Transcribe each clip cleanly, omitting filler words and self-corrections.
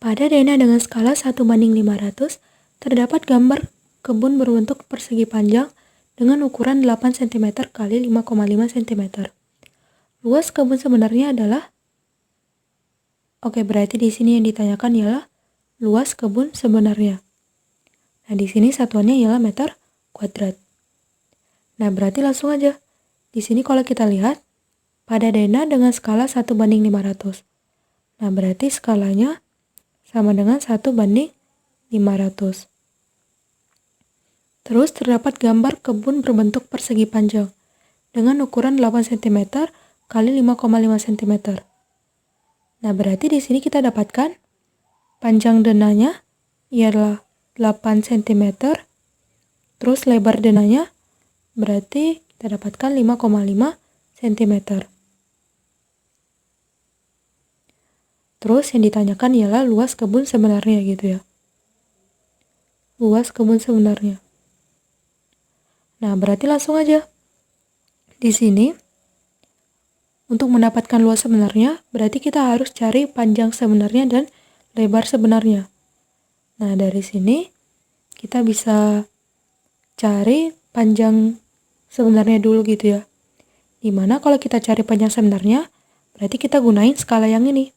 Pada dena dengan skala 1:500, terdapat gambar kebun berbentuk persegi panjang dengan ukuran 8 cm x 5,5 cm. Luas kebun sebenarnya adalah... Oke, berarti di sini yang ditanyakan ialah luas kebun sebenarnya. Nah, di sini satuannya ialah meter kuadrat. Nah, berarti langsung aja. Di sini kalau kita lihat, pada dena dengan skala 1:500. Nah, berarti skalanya sama dengan 1:500. Terus terdapat gambar kebun berbentuk persegi panjang dengan ukuran 8 cm x 5,5 cm. Nah, berarti di sini kita dapatkan panjang denanya ialah 8 cm, terus lebar denanya berarti kita dapatkan 5,5 cm. Terus yang ditanyakan ialah luas kebun sebenarnya gitu ya. Luas kebun sebenarnya. Nah, berarti langsung aja. Di sini, untuk mendapatkan luas sebenarnya, berarti kita harus cari panjang sebenarnya dan lebar sebenarnya. Nah, dari sini, kita bisa cari panjang sebenarnya dulu gitu ya. Dimana kalau kita cari panjang sebenarnya, berarti kita gunain skala yang ini.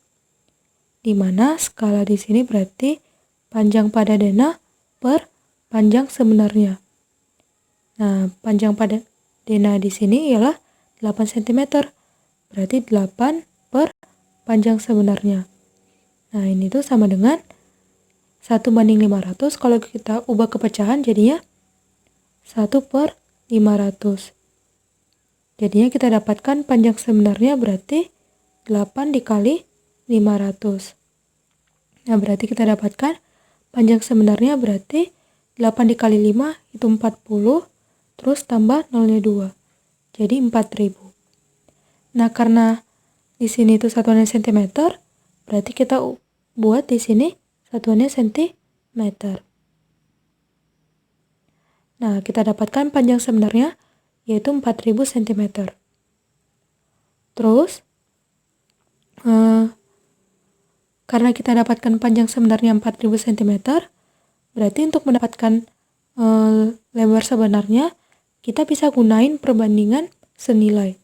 Dimana skala di sini berarti panjang pada dena per panjang sebenarnya. Nah, panjang pada dena di sini ialah 8 cm. Berarti 8 per panjang sebenarnya. Nah, ini tuh sama dengan 1:500. Kalau kita ubah ke pecahan jadinya 1/500. Jadinya kita dapatkan panjang sebenarnya berarti 8 dikali 500. Nah, berarti kita dapatkan panjang sebenarnya berarti 8 dikali 5 itu 40, terus tambah nolnya 2. Jadi 4000. Nah, karena di sini itu satuannya cm, berarti kita buat di sini satuannya cm. Nah, kita dapatkan panjang sebenarnya yaitu 4000 cm. Terus karena kita dapatkan panjang sebenarnya 4000 cm, berarti untuk mendapatkan lebar sebenarnya, kita bisa gunain perbandingan senilai.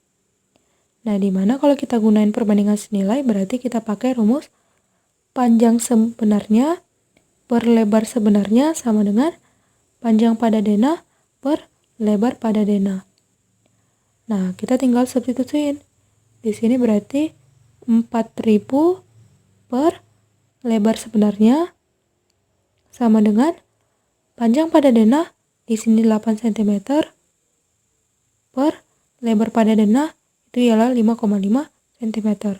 Nah, dimana kalau kita gunain perbandingan senilai, berarti kita pakai rumus panjang sebenarnya per lebar sebenarnya sama dengan panjang pada dena per lebar pada dena. Nah, kita tinggal substitusiin. Di sini berarti 4000 per lebar sebenarnya sama dengan panjang pada dena di sini 8 cm per lebar pada dena itu ialah 5,5 cm.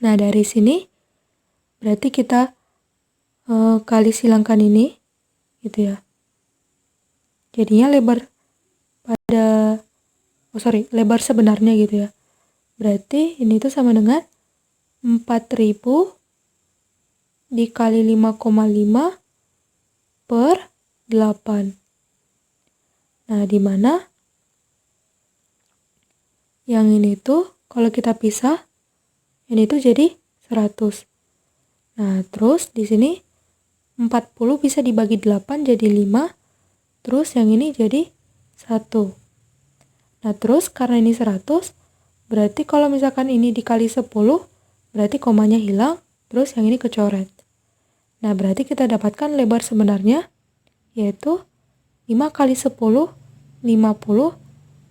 Nah, dari sini berarti kita kali silangkan ini gitu ya. Jadinya lebar sebenarnya gitu ya. Berarti ini tuh sama dengan 4000 dikali 5,5 per 8. Nah, dimana yang ini tuh kalau kita pisah, ini tuh jadi 100. Nah, terus di sini 40 bisa dibagi 8 jadi 5, terus yang ini jadi 1. Nah, terus karena ini 100, berarti kalau misalkan ini dikali 10, berarti komanya hilang, terus yang ini kecoret. Nah, berarti kita dapatkan lebar sebenarnya, yaitu 5 kali 10, 50,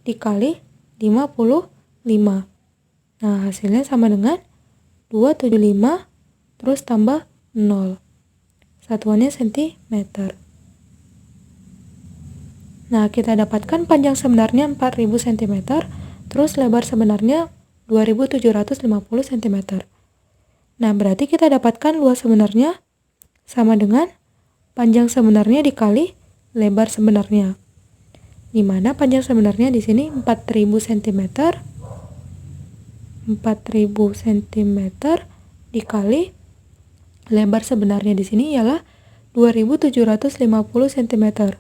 dikali 55. Nah, hasilnya sama dengan 275, terus tambah 0. Satuannya cm. Nah, kita dapatkan panjang sebenarnya 4000 cm, terus lebar sebenarnya 2750 cm. Nah, berarti kita dapatkan luas sebenarnya sama dengan panjang sebenarnya dikali lebar sebenarnya. Di mana panjang sebenarnya di sini 4000 cm. 4000 cm dikali lebar sebenarnya di sini ialah 2750 cm.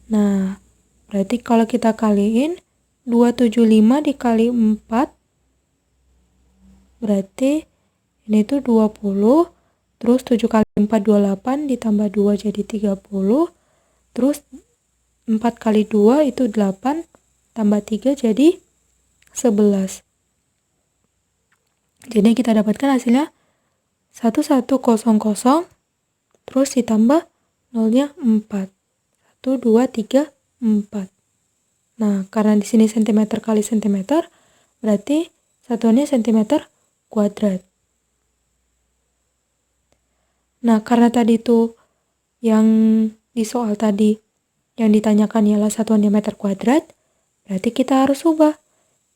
Nah, berarti kalau kita kaliin 275 dikali 4 berarti ini tuh 20, terus 7 kali 4 28 ditambah 2 jadi 30, terus 4 kali 2 itu 8 tambah 3 jadi 11. Jadi kita dapatkan hasilnya 1100 terus ditambah nolnya 4. 1 2 3 4. Nah, karena di sini sentimeter kali sentimeter, berarti satuannya sentimeter kuadrat. Nah, karena tadi itu yang di soal tadi yang ditanyakan ialah satuan diameter kuadrat, berarti kita harus ubah.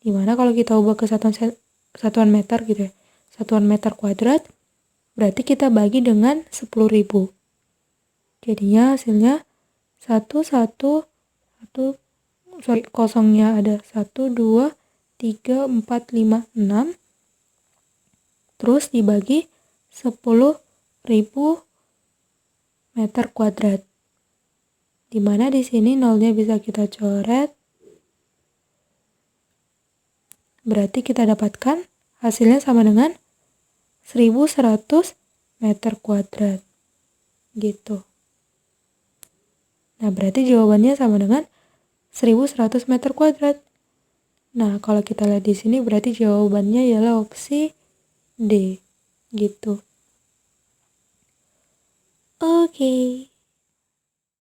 Dimana kalau kita ubah ke satuan meter gitu ya, satuan meter kuadrat, berarti kita bagi dengan 10.000. Jadinya hasilnya 0nya ada 1, 2, 3, 4, 5, 6. Terus dibagi 10.000 meter kuadrat. Dimana di sini nolnya bisa kita coret. Berarti kita dapatkan hasilnya sama dengan 1.100 meter kuadrat. Gitu. Nah, berarti jawabannya sama dengan 1.100 meter kuadrat. Nah, kalau kita lihat di sini berarti jawabannya ialah opsi D. Gitu. Oke.